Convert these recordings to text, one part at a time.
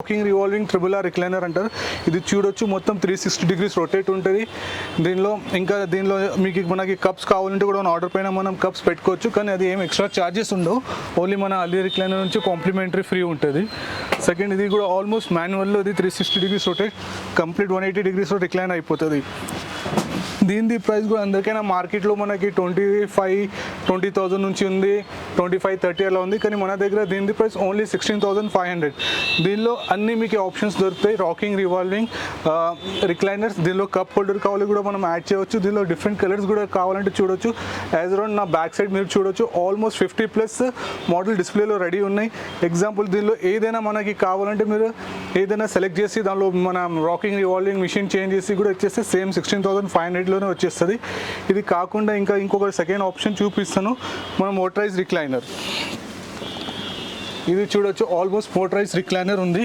Rocking revolving triple R recliner అంటారు. ఇది చూడొచ్చు మొత్తం 360 degrees రొటేట్ ఉంటుంది. దీనిలో మీకు మనకి కప్స్ కావాలంటే కూడా మన ఆర్డర్ పైన మనం కప్స్ పెట్టుకోవచ్చు, కానీ అది ఏం ఎక్స్ట్రా ఛార్జెస్ ఉండవు. ఓన్లీ మన అలీ రిక్లైనర్ నుంచి కాంప్లిమెంటరీ ఫ్రీ ఉంటుంది. సెకండ్, ఇది కూడా ఆల్మోస్ట్ మాన్యువల్లో ఇది 360 degrees rotate, complete 180 degrees recline అయిపోతుంది. దీని ప్రైస్ కూడా అందరికైనా మార్కెట్లో మనకి 20,000 నుంచి ఉంది, 25-30 అలా ఉంది, కానీ మన దగ్గర దీని ప్రైస్ ఓన్లీ 16,500. దీనిలో అన్ని మీకు ఆప్షన్స్ దొరుకుతాయి. రాకింగ్ రివాల్వింగ్ రిక్లైనర్స్, దీనిలో కప్ హోల్డర్ కావాలి కూడా మనం యాడ్ చేయవచ్చు. దీనిలో డిఫరెంట్ కలర్స్ కూడా కావాలంటే చూడొచ్చు. యాజ్ అరౌండ్ నా బ్యాక్ సైడ్ మీరు చూడొచ్చు ఆల్మోస్ట్ 50+ మోడల్ డిస్ప్లేలో రెడీ ఉన్నాయి. ఎగ్జాంపుల్ దీనిలో ఏదైనా మనకి కావాలంటే మీరు ఏదైనా సెలెక్ట్ చేసి దానిలో మన రాకింగ్ రివాల్వింగ్ మిషన్ చేంజ్ చేసి కూడా ఇచ్చేస్తే సేమ్ 16,500లోనే వచ్చేస్తుంది. ఇది కాకుండా ఇంకొక సెకండ్ ఆప్షన్ చూపిస్తాను, మన మోటరైజ్ రిక్లైనర్. ఇది చూడొచ్చు ఆల్మోస్ట్ మోటరైజ్ రిక్లైనర్ ఉంది.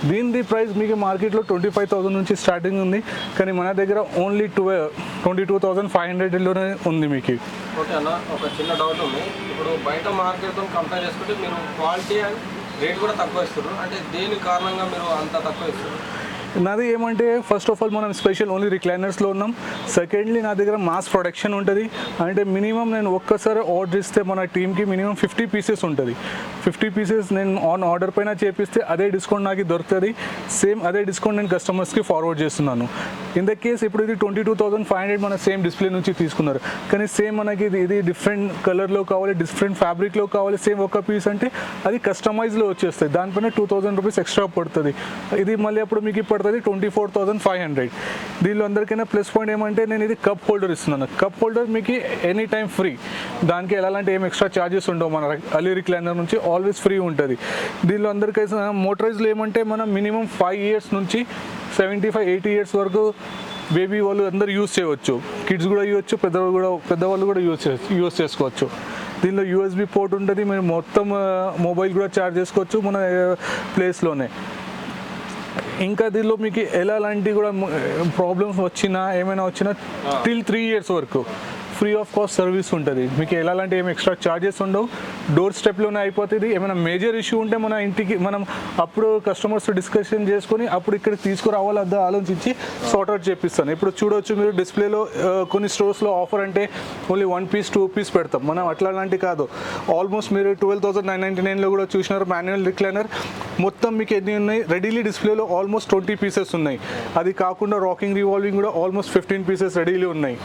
దీని ప్రైస్ మీకు మార్కెట్లో 25,000 నుంచి స్టార్టింగ్ ఉంది, కానీ మన దగ్గర ఓన్లీ 22,500లోనే ఉంది మీకు. ఓకే అన్న, ఒక చిన్న డౌట్ ఉంది. ఇప్పుడు బయట మార్కెట్తో కంపేర్ చేసుకుంటే మీరు క్వాలిటీ అండ్ రేట్ కూడా తక్కువ ఇస్తారు, అంటే దేని కారణంగా మీరు అంత తక్కువ ఇస్తారు? నాది ఏమంటే ఫస్ట్ ఆఫ్ ఆల్ మనం స్పెషల్ ఓన్లీ రిక్లైనర్స్లో ఉన్నాం. సెకండ్లీ నా దగ్గర మాస్ ప్రొడక్షన్ ఉంటుంది. అంటే మినిమం నేను ఒక్కసారి ఆర్డర్ ఇస్తే మన టీమ్కి మినిమం 50 pieces ఉంటుంది. 50 pieces నేను ఆన్ ఆర్డర్ పైన చేపిస్తే అదే డిస్కౌంట్ నాకు దొరుకుతుంది. సేమ్ అదే డిస్కౌంట్ నేను కస్టమర్స్కి ఫార్వర్డ్ చేస్తున్నాను. ఇన్ ద కేస్ ఇప్పుడు ఇది 22,500 మన సేమ్ డిస్ప్లే నుంచి తీసుకున్నారు, కానీ సేమ్ మనకి ఇది డిఫరెంట్ కలర్లో కావాలి, డిఫరెంట్ ఫ్యాబ్రిక్లో కావాలి, సేమ్ ఒక పీస్ అంటే అది కస్టమైజ్లో వచ్చేస్తుంది. దానిపైన 2,000 రూపీస్ ఎక్స్ట్రా పడుతుంది. ఇది మళ్ళీ అప్పుడు మీకు పడుతుంది 24,500. దీనిలో అందరికైనా ప్లస్ పాయింట్ ఏమంటే నేను ఇది కప్ హోల్డర్ ఇస్తున్నాను. కప్ హోల్డర్ మీకు ఎనీ టైం ఫ్రీ, దానికి ఎలాంటి ఏం ఎక్స్ట్రా ఛార్జెస్ ఉండవు. మన అలీ రిక్లైనర్ నుంచి ఆల్వేస్ ఫ్రీ ఉంటుంది. దీనిలో అందరికైనా మోటరైజ్లో ఏమంటే మనం మినిమం 5 years నుంచి 75-80 years వరకు బేబీ వాళ్ళు అందరు యూజ్ చేయవచ్చు. కిడ్స్ కూడా ఇవ్వచ్చు, పెద్దవాళ్ళు కూడా యూజ్ చేసుకోవచ్చు. దీనిలో USB పోర్ట్ ఉంటుంది, మీరు మొత్తం మొబైల్ కూడా ఛార్జ్ చేసుకోవచ్చు మన ప్లేస్లోనే. ఇంకా దీనిలో మీకు ఎలాంటి కూడా ప్రాబ్లమ్స్ వచ్చినా ఏమైనా వచ్చినా టిల్ 3 years వరకు ఫ్రీ ఆఫ్ కాస్ట్ సర్వీస్ ఉంటుంది. మీకు ఎలాంటి ఏమి ఎక్స్ట్రా ఛార్జెస్ ఉండవు. డోర్ స్టెప్లోనే అయిపోతుంది. ఏమైనా మేజర్ ఇష్యూ ఉంటే మన ఇంటికి మనం అప్పుడు కస్టమర్స్తో డిస్కషన్ చేసుకొని అప్పుడు ఇక్కడికి తీసుకురావాలి అద్దా ఆలోచించి సార్ట్ అవుట్ చేపిస్తాను. ఇప్పుడు చూడవచ్చు మీరు డిస్ప్లేలో కొన్ని స్టోర్స్లో ఆఫర్ అంటే ఓన్లీ 1 piece 2 piece పెడతాం. మనం అట్లాంటి కాదు. ఆల్మోస్ట్ మీరు 12,999లో కూడా చూసినారు మాన్యువల్ రిక్లైనర్. మొత్తం మీకు ఎన్ని ఉన్నాయి రెడీలీ డిస్ప్లేలో ఆల్మోస్ట్ 20 pieces ఉన్నాయి. అది కాకుండా రాకింగ్ రివాల్వింగ్ కూడా ఆల్మోస్ట్ 15 pieces రెడీలీ ఉన్నాయి.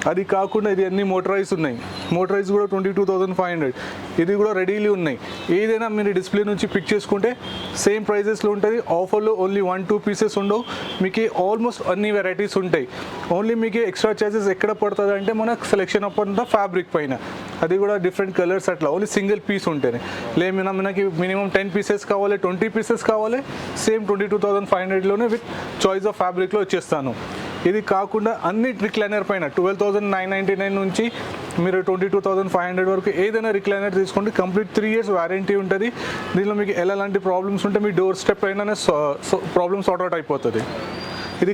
అది కాకుండా ఇది అన్ని మోటరైజ్ ఉన్నాయి. మోటరైజ్ కూడా 22,500. ఇది కూడా రెడీలీ ఉన్నాయి. ఏదైనా మీరు డిస్ప్లే నుంచి పిక్ చేసుకుంటే సేమ్ ప్రైజెస్లో ఉంటుంది. ఆఫర్లో ఓన్లీ 1-2 pieces ఉండవు. మీకు ఆల్మోస్ట్ అన్ని వెరైటీస్ ఉంటాయి. ఓన్లీ మీకు ఎక్స్ట్రా ఛార్జెస్ ఎక్కడ పడుతుంది అంటే మన సెలెక్షన్ ఆఫ్ అంతా ఫ్యాబ్రిక్ పైన, అది కూడా డిఫరెంట్ కలర్స్ అట్లా ఓన్లీ సింగిల్ పీస్ ఉంటేనే. లేమైనా మనకి మినిమం 10 pieces కావాలి, 20 pieces కావాలి, సేమ్ 22,500లోనే విత్ చాయిస్ ఆఫ్ ఫ్యాబ్రిక్లో వచ్చేస్తాను. ఇది కాకుండా అన్ని రిక్లైనర్ పైన 12,999 నుంచి మీరు 22,500 వరకు ఏదైనా రిక్లైనర్ తీసుకుంటే కంప్లీట్ 3 years వారంటీ ఉంటుంది. దీనిలో మీకు ఎలాంటి ప్రాబ్లమ్స్ ఉంటే మీ డోర్ స్టెప్ అయినా ప్రాబ్లమ్ సార్ట్ అవుట్ అయిపోతుంది. ఇది